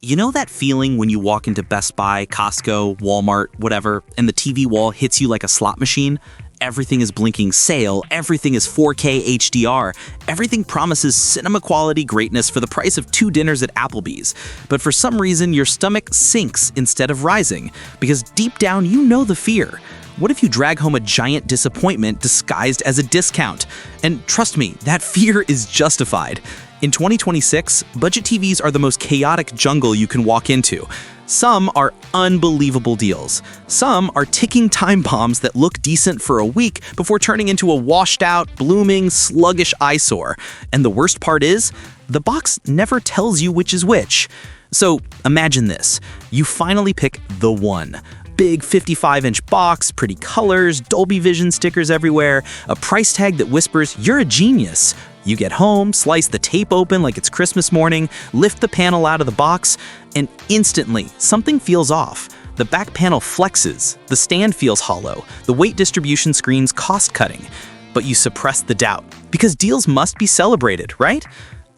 You know that feeling when you walk into Best Buy, Costco, Walmart, whatever, and the TV wall hits you like a slot machine? Everything is blinking sale, everything is 4K HDR, everything promises cinema quality greatness for the price of 2 dinners at Applebee's. But for some reason, your stomach sinks instead of rising, because deep down you know the fear. What if you drag home a giant disappointment disguised as a discount? And trust me, that fear is justified. In 2026, budget TVs are the most chaotic jungle you can walk into. Some are unbelievable deals. Some are ticking time bombs that look decent for a week before turning into a washed-out, blooming, sluggish eyesore. And the worst part is, the box never tells you which is which. So imagine this. You finally pick the one. Big 55-inch box, pretty colors, Dolby Vision stickers everywhere, a price tag that whispers, "You're a genius." You get home, slice the tape open like it's Christmas morning, lift the panel out of the box, and instantly, something feels off. The back panel flexes, the stand feels hollow, the weight distribution screen's cost-cutting. But you suppress the doubt, because deals must be celebrated, right?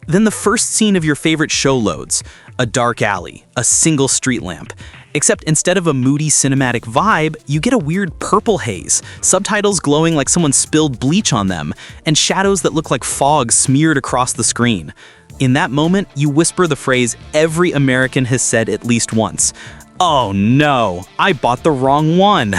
Then the first scene of your favorite show loads. A dark alley, a single street lamp. Except instead of a moody cinematic vibe, you get a weird purple haze, subtitles glowing like someone spilled bleach on them, and shadows that look like fog smeared across the screen. In that moment, you whisper the phrase every American has said at least once. "Oh no, I bought the wrong one."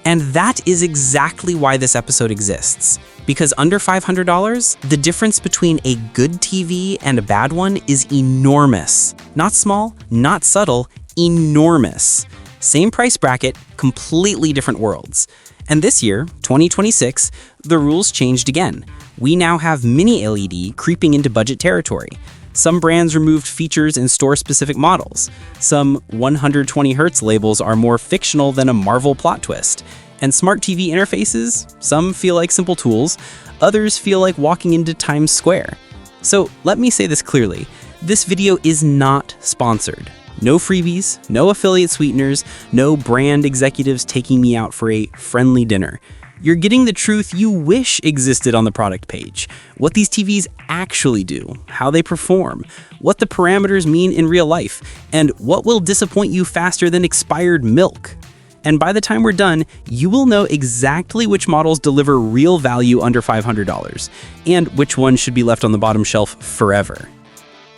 And that is exactly why this episode exists. Because under $500, the difference between a good TV and a bad one is enormous. Not small, not subtle, enormous. Same price bracket, completely different worlds. And this year, 2026, the rules changed again. We now have mini LED creeping into budget territory. Some brands removed features in store-specific models. Some 120 Hz labels are more fictional than a Marvel plot twist. And smart TV interfaces, some feel like simple tools, others feel like walking into Times Square. So let me say this clearly, this video is not sponsored. No freebies, no affiliate sweeteners, no brand executives taking me out for a friendly dinner. You're getting the truth you wish existed on the product page. What these TVs actually do, how they perform, what the parameters mean in real life, and what will disappoint you faster than expired milk. And by the time we're done, you will know exactly which models deliver real value under $500, and which ones should be left on the bottom shelf forever.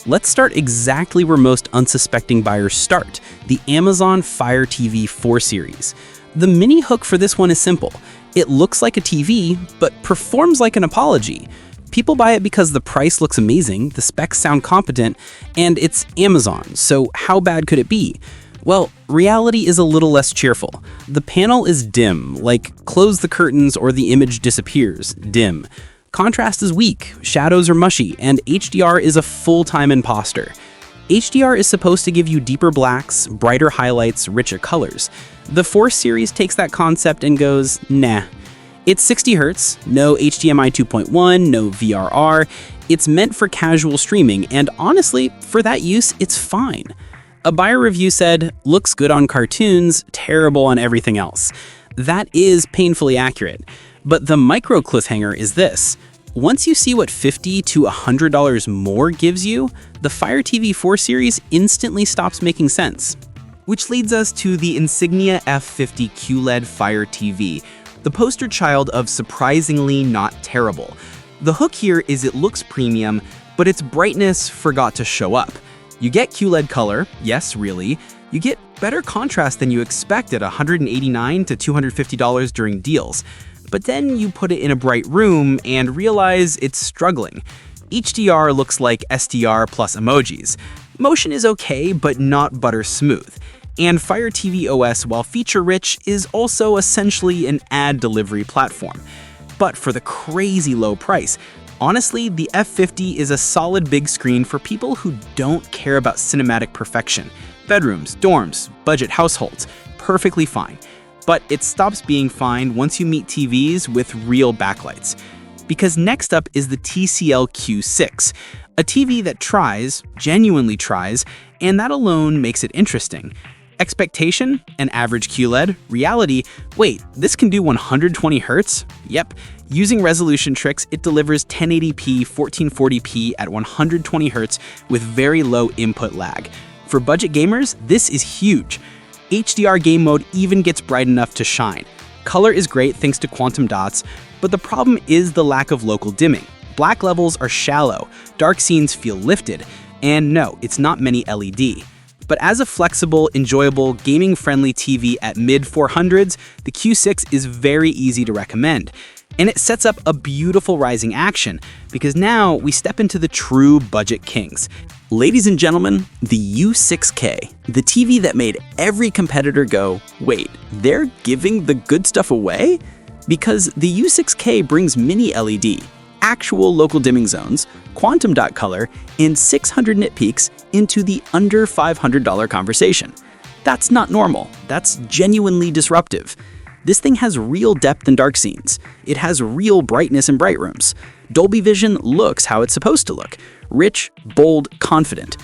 Let's start exactly where most unsuspecting buyers start, the Amazon Fire TV 4 series. The mini hook for this one is simple. It looks like a TV, but performs like an apology. People buy it because the price looks amazing, the specs sound competent, and it's Amazon, so how bad could it be? Well, reality is a little less cheerful. The panel is dim, like close the curtains or the image disappears, dim. Contrast is weak, shadows are mushy, and HDR is a full-time imposter. HDR is supposed to give you deeper blacks, brighter highlights, richer colors. The 4 series takes that concept and goes, nah. It's 60 Hz, no HDMI 2.1, no VRR. It's meant for casual streaming, and honestly, for that use, it's fine. A buyer review said, looks good on cartoons, terrible on everything else. That is painfully accurate. But the micro cliffhanger is this. Once you see what $50 to $100 more gives you, the Fire TV 4 series instantly stops making sense. Which leads us to the Insignia F50 QLED Fire TV, the poster child of surprisingly not terrible. The hook here is it looks premium, but its brightness forgot to show up. You get QLED color, yes, really. You get better contrast than you expect at $189 to $250 during deals. But then you put it in a bright room and realize it's struggling. HDR looks like SDR plus emojis. Motion is okay, but not butter smooth. And Fire TV OS, while feature-rich, is also essentially an ad delivery platform. But for the crazy low price, honestly, the F50 is a solid big screen for people who don't care about cinematic perfection. Bedrooms, dorms, budget households, perfectly fine. But it stops being fine once you meet TVs with real backlights. Because next up is the TCL Q6, a TV that tries, genuinely tries, and that alone makes it interesting. Expectation, an average QLED. Reality, wait, this can do 120 Hz? Yep. Using resolution tricks, it delivers 1080p 1440p at 120 Hz with very low input lag. For budget gamers, this is huge. HDR game mode even gets bright enough to shine. Color is great thanks to quantum dots, but the problem is the lack of local dimming. Black levels are shallow, dark scenes feel lifted, and no, it's not many LED. But as a flexible, enjoyable, gaming-friendly TV at mid-400s, the Q6 is very easy to recommend. And it sets up a beautiful rising action, because now we step into the true budget kings. Ladies and gentlemen, the U6K, the TV that made every competitor go, wait, they're giving the good stuff away? Because the U6K brings mini LED, actual local dimming zones, quantum dot color, and 600 nit peaks into the under $500 conversation. That's not normal. That's genuinely disruptive. This thing has real depth in dark scenes. It has real brightness in bright rooms. Dolby Vision looks how it's supposed to look. Rich, bold, confident.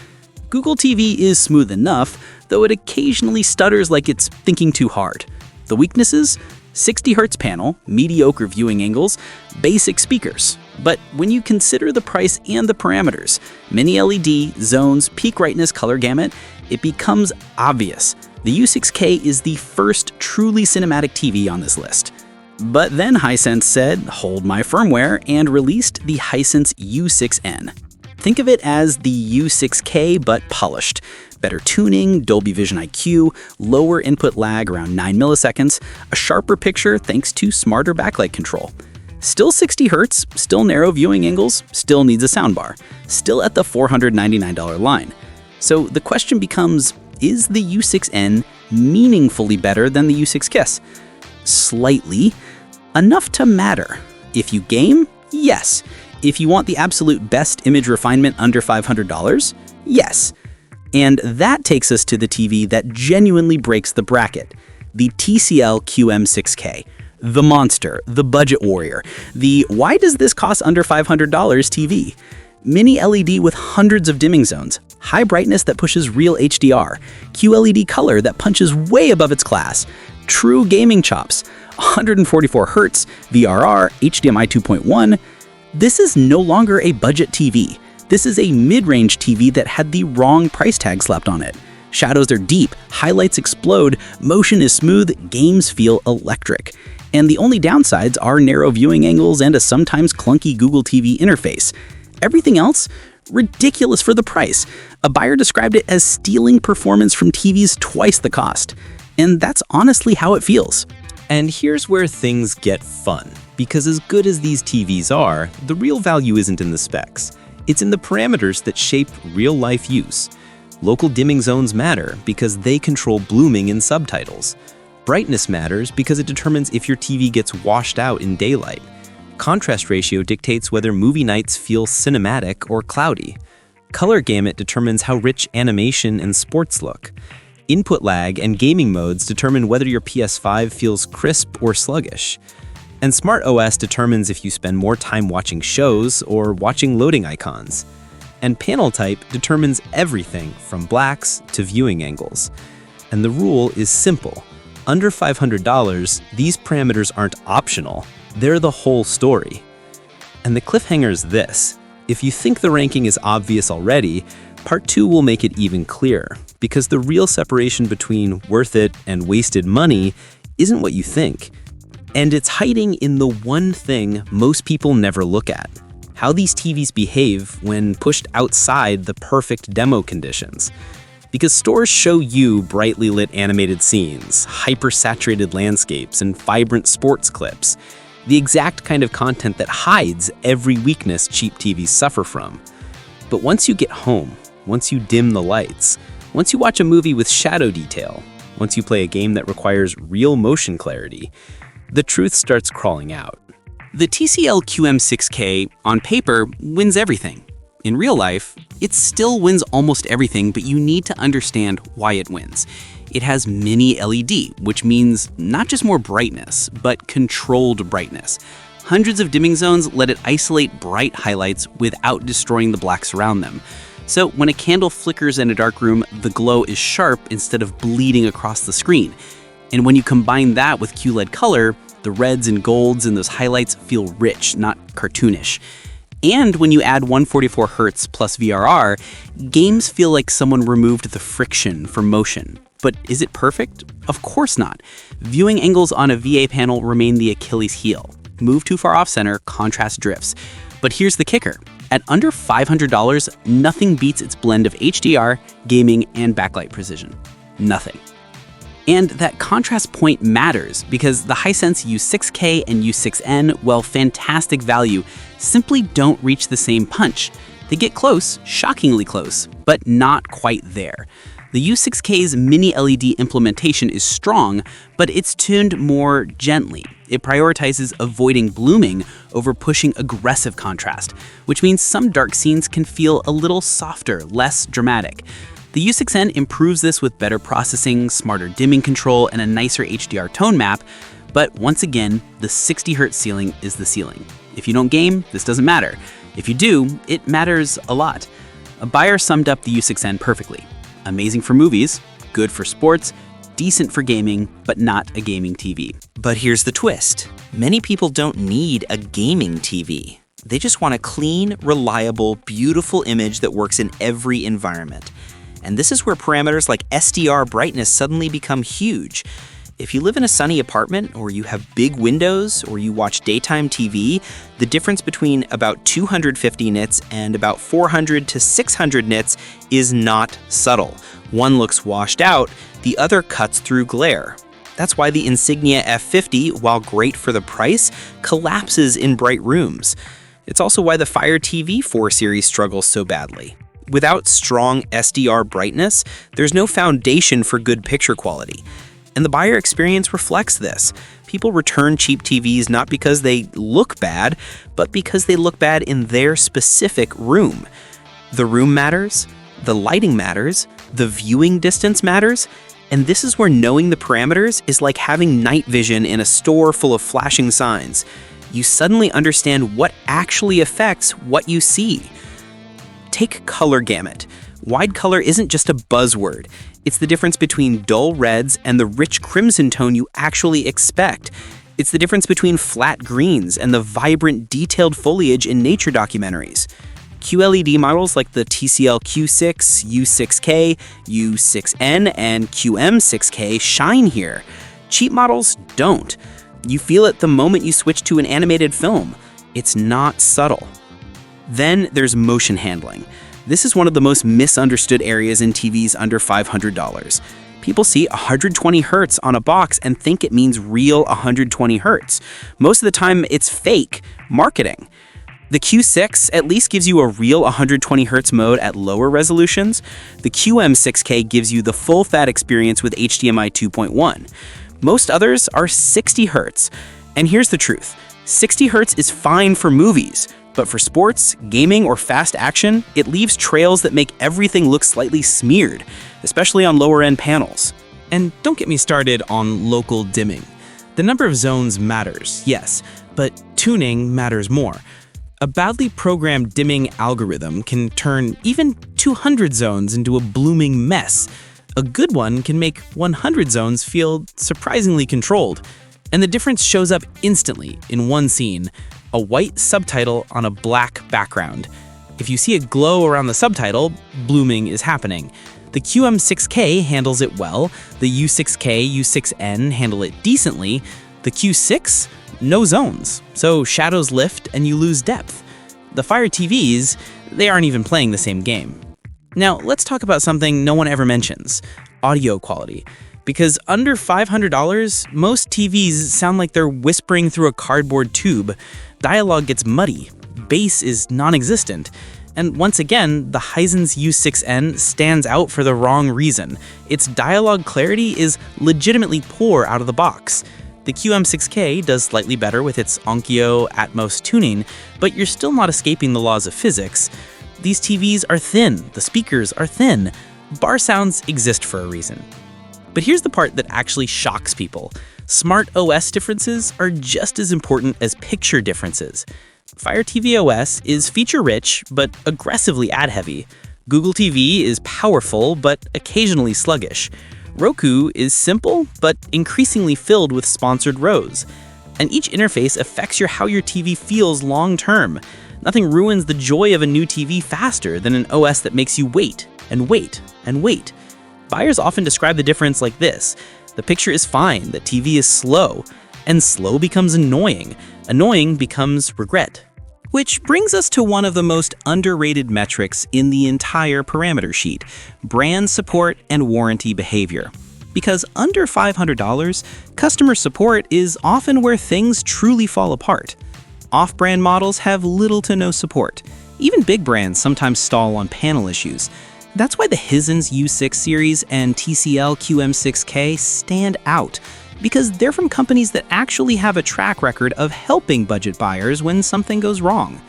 Google TV is smooth enough, though it occasionally stutters like it's thinking too hard. The weaknesses? 60 Hz panel, mediocre viewing angles, basic speakers. But when you consider the price and the parameters, mini LED, zones, peak brightness color gamut, it becomes obvious. The U6K is the first truly cinematic TV on this list. But then Hisense said, hold my firmware, and released the Hisense U6N. Think of it as the U6K but polished. Better tuning, Dolby Vision IQ, lower input lag around 9 milliseconds, a sharper picture thanks to smarter backlight control. Still 60 Hz, still narrow viewing angles, still needs a soundbar, still at the $499 line. So the question becomes, is the U6N meaningfully better than the U6Kiss? Slightly. Enough to matter. If you game, yes. If you want the absolute best image refinement under $500, yes. And that takes us to the TV that genuinely breaks the bracket, the TCL QM6K. The monster, the budget warrior, the why does this cost under $500 TV? Mini LED with hundreds of dimming zones, high brightness that pushes real HDR, QLED color that punches way above its class, true gaming chops, 144 Hz, VRR, HDMI 2.1. This is no longer a budget TV. This is a mid-range TV that had the wrong price tag slapped on it. Shadows are deep, highlights explode, motion is smooth, games feel electric. And the only downsides are narrow viewing angles and a sometimes clunky Google TV interface. Everything else? Ridiculous for the price. A buyer described it as stealing performance from TVs twice the cost. And that's honestly how it feels. And here's where things get fun. Because as good as these TVs are, the real value isn't in the specs. It's in the parameters that shape real-life use. Local dimming zones matter because they control blooming in subtitles. Brightness matters because it determines if your TV gets washed out in daylight. Contrast ratio dictates whether movie nights feel cinematic or cloudy. Color gamut determines how rich animation and sports look. Input lag and gaming modes determine whether your PS5 feels crisp or sluggish. And Smart OS determines if you spend more time watching shows or watching loading icons. And panel type determines everything from blacks to viewing angles. And the rule is simple. Under $500, these parameters aren't optional. They're the whole story. And the cliffhanger is this. If you think the ranking is obvious already, Part 2 will make it even clearer, because the real separation between worth it and wasted money isn't what you think. And it's hiding in the one thing most people never look at: how these TVs behave when pushed outside the perfect demo conditions. Because stores show you brightly lit animated scenes, hyper-saturated landscapes, and vibrant sports clips, the exact kind of content that hides every weakness cheap TVs suffer from. But once you get home, once you dim the lights, once you watch a movie with shadow detail, once you play a game that requires real motion clarity, the truth starts crawling out. The TCL QM6K, on paper, wins everything. In real life, it still wins almost everything, but you need to understand why it wins. It has mini LED, which means not just more brightness, but controlled brightness. Hundreds of dimming zones let it isolate bright highlights without destroying the blacks around them. So when a candle flickers in a dark room, the glow is sharp instead of bleeding across the screen. And when you combine that with QLED color, the reds and golds in those highlights feel rich, not cartoonish. And when you add 144Hz plus VRR, games feel like someone removed the friction for motion. But is it perfect? Of course not. Viewing angles on a VA panel remain the Achilles heel. Move too far off-center, contrast drifts. But here's the kicker. At under $500, nothing beats its blend of HDR, gaming, and backlight precision. Nothing. And that contrast point matters because the Hisense U6K and U6N, while fantastic value, simply don't reach the same punch. They get close, shockingly close, but not quite there. The U6K's mini LED implementation is strong, but it's tuned more gently. It prioritizes avoiding blooming over pushing aggressive contrast, which means some dark scenes can feel a little softer, less dramatic. The U6N improves this with better processing, smarter dimming control, and a nicer HDR tone map, but once again, the 60Hz ceiling is the ceiling. If you don't game, this doesn't matter. If you do, it matters a lot. A buyer summed up the U6N perfectly. Amazing for movies, good for sports, decent for gaming, but not a gaming TV. But here's the twist. Many people don't need a gaming TV. They just want a clean, reliable, beautiful image that works in every environment. And this is where parameters like SDR brightness suddenly become huge. If you live in a sunny apartment, or you have big windows, or you watch daytime TV, the difference between about 250 nits and about 400 to 600 nits is not subtle. One looks washed out, the other cuts through glare. That's why the Insignia F50, while great for the price, collapses in bright rooms. It's also why the Fire TV 4 series struggles so badly. Without strong SDR brightness, there's no foundation for good picture quality. And the buyer experience reflects this. People return cheap TVs not because they look bad, but because they look bad in their specific room. The room matters, the lighting matters, the viewing distance matters, and this is where knowing the parameters is like having night vision in a store full of flashing signs. You suddenly understand what actually affects what you see. Take color gamut. Wide color isn't just a buzzword. It's the difference between dull reds and the rich crimson tone you actually expect. It's the difference between flat greens and the vibrant, detailed foliage in nature documentaries. QLED models like the TCL Q6, U6K, U6N, and QM6K shine here. Cheap models don't. You feel it the moment you switch to an animated film. It's not subtle. Then there's motion handling. This is one of the most misunderstood areas in TVs under $500. People see 120 Hz on a box and think it means real 120 Hz. Most of the time, it's fake marketing. The Q6 at least gives you a real 120 Hz mode at lower resolutions. The QM6K gives you the full fat experience with HDMI 2.1. Most others are 60 Hz. And here's the truth. 60 Hz is fine for movies. But for sports, gaming, or fast action, it leaves trails that make everything look slightly smeared, especially on lower-end panels. And don't get me started on local dimming. The number of zones matters, yes, but tuning matters more. A badly programmed dimming algorithm can turn even 200 zones into a blooming mess. A good one can make 100 zones feel surprisingly controlled. And the difference shows up instantly in one scene. A white subtitle on a black background. If you see a glow around the subtitle, blooming is happening. The QM6K handles it well, the U6K, U6N handle it decently, the Q6, no zones, so shadows lift and you lose depth. The Fire TVs, they aren't even playing the same game. Now, let's talk about something no one ever mentions, audio quality. Because under $500, most TVs sound like they're whispering through a cardboard tube. Dialogue gets muddy, bass is non-existent, and once again, the Hisense U6N stands out for the wrong reason. Its dialogue clarity is legitimately poor out of the box. The QM6K does slightly better with its Onkyo Atmos tuning, but you're still not escaping the laws of physics. These TVs are thin, the speakers are thin. Bar sounds exist for a reason. But here's the part that actually shocks people. Smart OS differences are just as important as picture differences. Fire TV OS is feature-rich, but aggressively ad-heavy. Google TV is powerful, but occasionally sluggish. Roku is simple, but increasingly filled with sponsored rows. And each interface affects how your TV feels long-term. Nothing ruins the joy of a new TV faster than an OS that makes you wait and wait and wait. Buyers often describe the difference like this. The picture is fine, the TV is slow, and slow becomes annoying. Annoying becomes regret. Which brings us to one of the most underrated metrics in the entire parameter sheet, brand support and warranty behavior. Because under $500, customer support is often where things truly fall apart. Off-brand models have little to no support. Even big brands sometimes stall on panel issues. That's why the Hisense U6 series and TCL QM6K stand out, because they're from companies that actually have a track record of helping budget buyers when something goes wrong.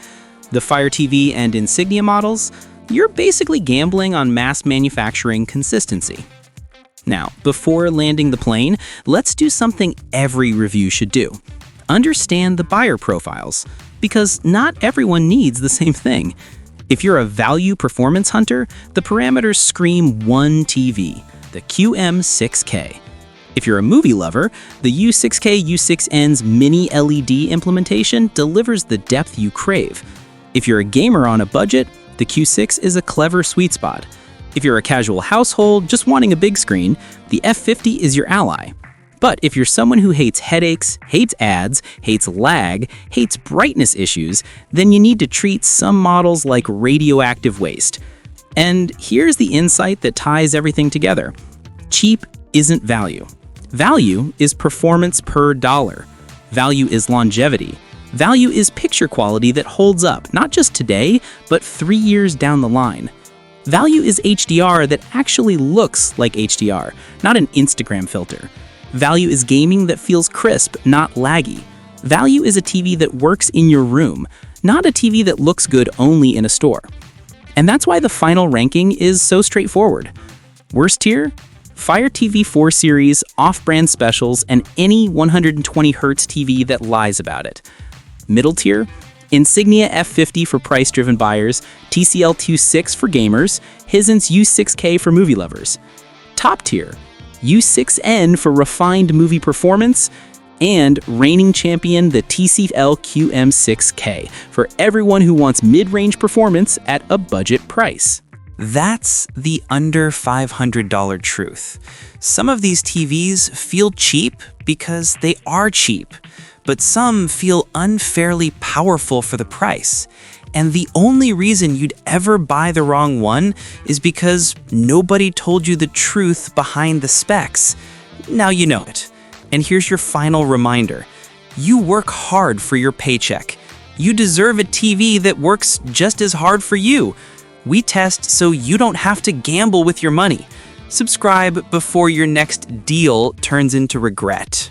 The Fire TV and Insignia models, you're basically gambling on mass manufacturing consistency. Now, before landing the plane, let's do something every review should do. Understand the buyer profiles, because not everyone needs the same thing. If you're a value performance hunter, the parameters scream one TV, the QM6K. If you're a movie lover, the U6K U6N's mini LED implementation delivers the depth you crave. If you're a gamer on a budget, the Q6 is a clever sweet spot. If you're a casual household just wanting a big screen, the F50 is your ally. But if you're someone who hates headaches, hates ads, hates lag, hates brightness issues, then you need to treat some models like radioactive waste. And here's the insight that ties everything together. Cheap isn't value. Value is performance per dollar. Value is longevity. Value is picture quality that holds up, not just today, but 3 years down the line. Value is HDR that actually looks like HDR, not an Instagram filter. Value is gaming that feels crisp, not laggy. Value is a TV that works in your room, not a TV that looks good only in a store. And that's why the final ranking is so straightforward. Worst tier? Fire TV 4 Series, off-brand specials, and any 120Hz TV that lies about it. Middle tier? Insignia F50 for price-driven buyers, TCL Q6 for gamers, Hisense U6K for movie lovers. Top tier? U6N for refined movie performance, and reigning champion the TCL QM6K for everyone who wants mid-range performance at a budget price. That's the under $500 truth. Some of these TVs feel cheap because they are cheap, but some feel unfairly powerful for the price. And the only reason you'd ever buy the wrong one is because nobody told you the truth behind the specs. Now you know it. And here's your final reminder. You work hard for your paycheck. You deserve a TV that works just as hard for you. We test so you don't have to gamble with your money. Subscribe before your next deal turns into regret.